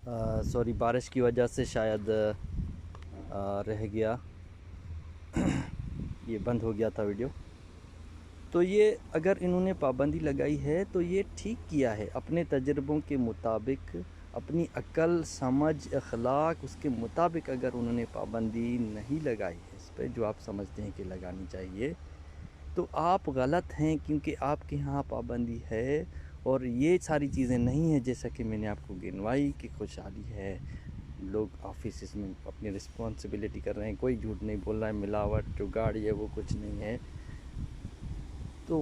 Sorry, بارش کی وجہ سے شاید رہ گیا، یہ بند ہو گیا تھا ویڈیو۔ تو یہ اگر انہوں نے پابندی لگائی ہے تو یہ ٹھیک کیا ہے، اپنے تجربوں کے مطابق، اپنی عقل سمجھ اخلاق اس کے مطابق اگر انہوں نے پابندی نہیں لگائی ہے اس پہ جو آپ سمجھتے ہیں کہ لگانی چاہیے، تو آپ غلط ہیں، کیونکہ آپ کے ہاں پابندی ہے اور یہ ساری چیزیں نہیں ہیں جیسا کہ میں نے آپ کو گنوائی کہ خوشحالی ہے، لوگ آفیسز میں اپنی رسپانسبلٹی کر رہے ہیں، کوئی جھوٹ نہیں بول رہا ہے، ملاوٹ جو گاڑی ہے وہ کچھ نہیں ہے، تو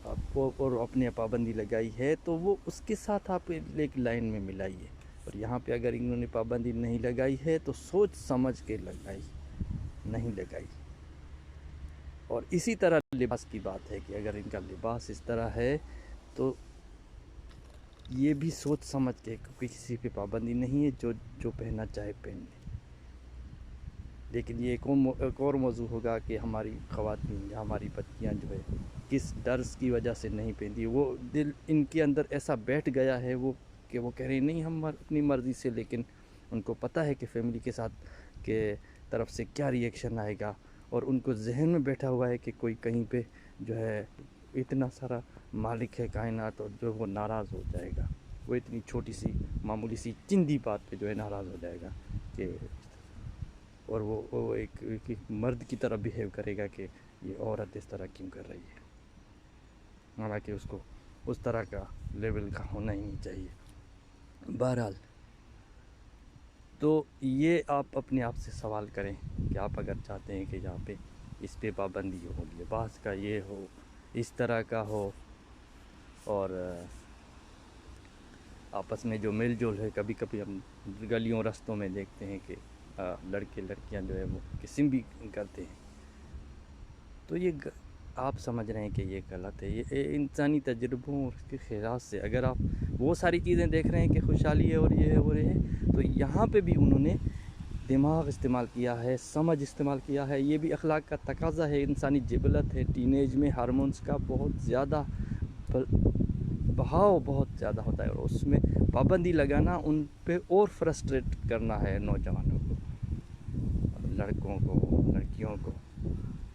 آپ کو اور اپنے پابندی لگائی ہے تو وہ اس کے ساتھ آپ ایک لائن میں ملائیے۔ اور یہاں پہ اگر انہوں نے پابندی نہیں لگائی ہے تو سوچ سمجھ کے لگائی، نہیں لگائی۔ اور اسی طرح لباس کی بات ہے کہ اگر ان کا لباس اس طرح ہے تو یہ بھی سوچ سمجھ کے، کیونکہ کسی پہ پابندی نہیں ہے، جو پہننا چاہے پہن لے۔ لیکن یہ ایک اور موضوع ہوگا کہ ہماری خواتین یا ہماری بچیاں جو ہے کس ڈرس کی وجہ سے نہیں پہنتی، وہ دل ان کے اندر ایسا بیٹھ گیا ہے وہ کہ وہ کہہ رہے ہیں نہیں ہم اپنی مرضی سے، لیکن ان کو پتہ ہے کہ فیملی کے ساتھ کے طرف سے کیا ری ایکشن آئے گا، اور ان کو ذہن میں بیٹھا ہوا ہے کہ کوئی کہیں پہ جو ہے اتنا سارا مالک ہے کائنات اور جو وہ ناراض ہو جائے گا، وہ اتنی چھوٹی سی معمولی سی چندی بات پہ جو ہے ناراض ہو جائے گا کہ، اور وہ ایک مرد کی طرح بیہیو کرے گا کہ یہ عورت اس طرح کیوں کر رہی ہے، حالانکہ اس کو اس طرح کا لیول کا ہونا ہی نہیں چاہیے۔ بہرحال تو یہ آپ اپنے آپ سے سوال کریں کہ آپ اگر چاہتے ہیں کہ یہاں پہ اس پہ پابندی ہو، لباس کا یہ ہو، اس طرح کا ہو، اور آپس میں جو مل جول ہے، کبھی کبھی ہم گلیوں رستوں میں دیکھتے ہیں کہ لڑکے لڑکیاں جو ہے وہ قسم بھی کرتے ہیں، تو یہ آپ سمجھ رہے ہیں کہ یہ غلط ہے۔ یہ انسانی تجربوں اور اس کے خیالات سے اگر آپ وہ ساری چیزیں دیکھ رہے ہیں کہ خوشحالی ہے اور یہ ہے وہ ہے، تو یہاں پہ بھی انہوں نے دماغ استعمال کیا ہے، سمجھ استعمال کیا ہے، یہ بھی اخلاق کا تقاضا ہے، انسانی جبلت ہے۔ ٹین ایج میں ہارمونز کا بہت زیادہ بہاؤ بہت زیادہ ہوتا ہے، اور اس میں پابندی لگانا ان پہ اور فرسٹریٹ کرنا ہے نوجوانوں کو، لڑکوں کو، لڑکیوں کو۔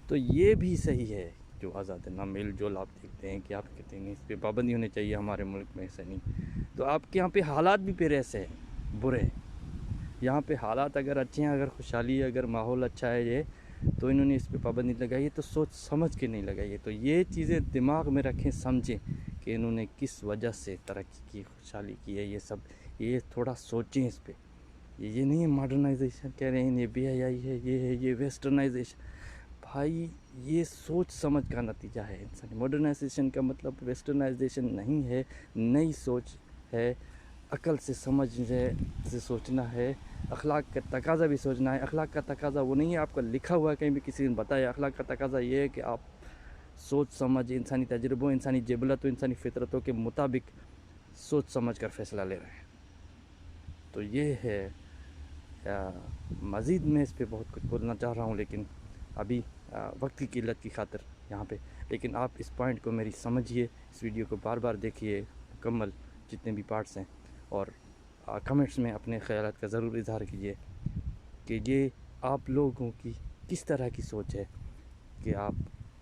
تو یہ بھی صحیح ہے جو آزاد نہ میل جول آپ دیکھتے ہیں کہ آپ کہتے ہیں اس پہ پابندی ہونی چاہیے، ہمارے ملک میں ایسا نہیں، تو آپ کے یہاں پہ حالات بھی پھر ایسے ہیں برے ہیں۔ یہاں پہ حالات اگر اچھے ہیں، اگر خوشحالی ہے، اگر ماحول اچھا ہے، یہ تو انہوں نے اس پہ پابندی لگائی ہے، تو سوچ سمجھ کے نہیں لگائی ہے۔ تو یہ چیزیں دماغ میں رکھیں، سمجھیں کہ انہوں نے کس وجہ سے ترقی کی، خوشحالی کی ہے، یہ سب یہ تھوڑا سوچیں اس پہ۔ یہ نہیں ہے ماڈرنائزیشن کہہ رہے ہیں، یہ بے حیائی ہے، یہ ہے یہ ویسٹرنائزیشن، بھائی یہ سوچ سمجھ کا نتیجہ ہے انسانی۔ ماڈرنائزیشن کا مطلب ویسٹرنائزیشن نہیں ہے، نئی سوچ ہے، عقل سے سمجھنے سے سوچنا ہے، اخلاق کا تقاضا بھی سوچنا ہے۔ اخلاق کا تقاضا وہ نہیں ہے آپ کو لکھا ہوا ہے کہیں بھی کسی نے بتایا، اخلاق کا تقاضا یہ ہے کہ آپ سوچ سمجھ انسانی تجربوں، انسانی جبلت و انسانی فطرتوں کے مطابق سوچ سمجھ کر فیصلہ لے رہے ہیں۔ تو یہ ہے، مزید میں اس پہ بہت کچھ بولنا چاہ رہا ہوں، لیکن ابھی وقت کی قلت کی خاطر یہاں پہ، لیکن آپ اس پوائنٹ کو میری سمجھیے، اس ویڈیو کو بار بار دیکھیے مکمل جتنے بھی پارٹس ہیں، اور کمنٹس میں اپنے خیالات کا ضرور اظہار کیجیے کہ یہ آپ لوگوں کی کس طرح کی سوچ ہے کہ آپ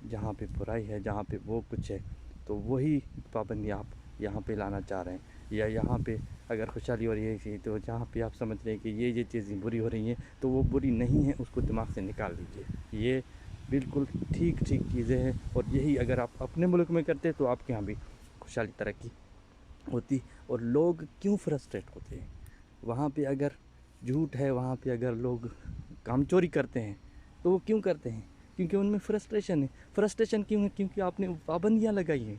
جہاں پہ برائی ہے، جہاں پہ وہ کچھ ہے، تو وہی پابندی آپ یہاں پہ لانا چاہ رہے ہیں، یا یہاں پہ اگر خوشحالی ہو رہی ہے تو جہاں پہ آپ سمجھ رہے ہیں کہ یہ چیزیں بری ہو رہی ہیں تو وہ بری نہیں ہیں، اس کو دماغ سے نکال دیجیے۔ یہ بالکل ٹھیک چیزیں ہیں، اور یہی اگر آپ اپنے ملک میں کرتے تو آپ کے یہاں بھی خوشحالی ترقی ہوتی۔ اور لوگ کیوں فرسٹریٹ ہوتے ہیں؟ وہاں پہ اگر جھوٹ ہے، وہاں پہ اگر لوگ کام چوری کرتے ہیں تو وہ کیوں کرتے ہیں؟ کیونکہ ان میں فرسٹریشن ہے۔ فرسٹریشن کیوں ہے؟ کیونکہ آپ نے پابندیاں لگائی ہیں،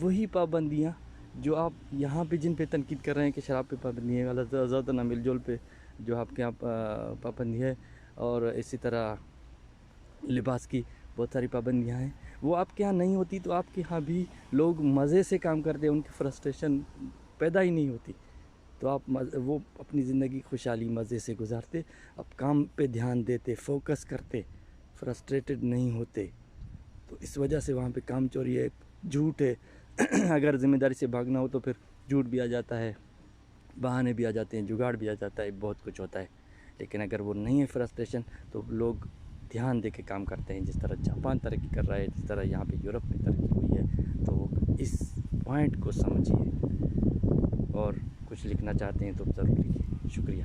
وہی پابندیاں جو آپ یہاں پہ جن پہ تنقید کر رہے ہیں کہ شراب پہ پابندی ہے، آزاد نہ میل جول پہ جو آپ کے یہاں پابندی ہے، اور اسی طرح لباس کی بہت ساری پابندیاں ہیں، وہ آپ کے ہاں نہیں ہوتی تو آپ کے ہاں بھی لوگ مزے سے کام کرتے ہیں، ان کی فرسٹریشن پیدا ہی نہیں ہوتی، تو آپ وہ اپنی زندگی خوشحالی مزے سے گزارتے، اب کام پہ دھیان دیتے، فوکس کرتے، فرسٹریٹڈ نہیں ہوتے۔ تو اس وجہ سے وہاں پہ کام چوری ہے، جھوٹ ہے، اگر ذمہ داری سے بھاگنا ہو تو پھر جھوٹ بھی آ جاتا ہے، بہانے بھی آ جاتے ہیں، جگاڑ بھی آ جاتا ہے، بہت کچھ ہوتا ہے. لیکن اگر وہ نہیں ہے فرسٹریشن تو لوگ دھیان دے کے کام کرتے ہیں. جس طرح جاپان ترقی کر رہا ہے، جس طرح یہاں پہ یورپ میں ترقی ہوئی ہے، تو اس پوائنٹ کو سمجھیے اور کچھ لکھنا چاہتے ہیں تو ضرور لکھیے. شکریہ.